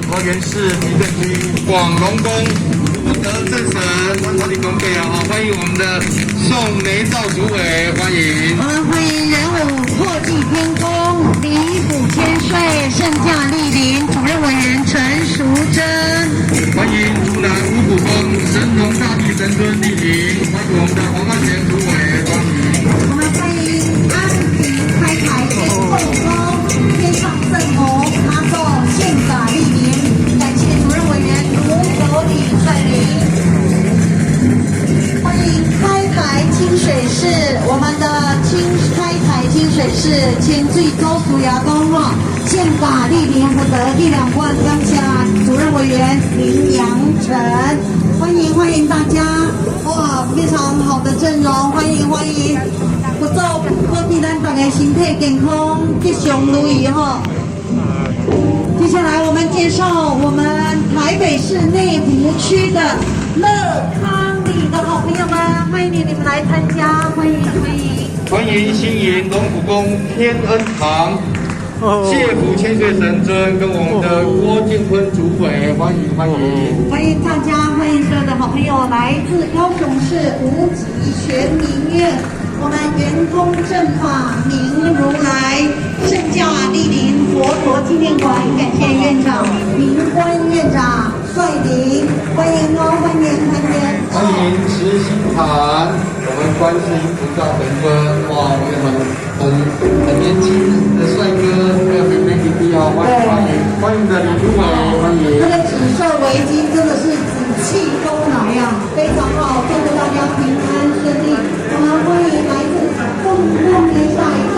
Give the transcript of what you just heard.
桃园市民政区广隆宫福德正神我的公辈啊，欢迎我们的宋梅兆主委，欢迎。我们欢迎人武破纪天公、李府千岁、圣驾莅临主任委员陈淑贞，欢迎竹南五谷宫神农大帝神尊莅临，欢迎我们的黄安贤主委，欢迎。我们欢迎安平开台天后宫天上圣母阿寿宪法莅临，感谢主任委员卢有礼率领。欢迎开台清水寺，我们的开台清水寺千水周淑雅公哈，宪法莅临福德力量观刚下主任委员林阳成，欢迎大家，哇，非常好的阵容，欢迎，不走保庇咱大家身体健康，吉祥如意哈。接下来我们介绍我们台北市内湖区的乐康里的好朋友们，欢迎你们来参加，欢迎。欢迎新营龙虎宫天恩堂谢福千岁神尊跟我们的郭建坤主委，欢迎。欢迎大家，欢迎所有的好朋友来自高雄市无极全民院，我们圆通正法明如来圣教莅临佛陀纪念馆，感谢院长明欢院长率领，欢迎哦，欢迎。欢迎慈心坛，我们观世音菩萨神尊，哇，我们很年轻的帅哥，还有美弟弟啊，欢迎的李主委，欢迎。这个紫色围巾真的是紫气东来啊，非常好，祝福大家平安顺利。我们欢迎来自凤凰台上张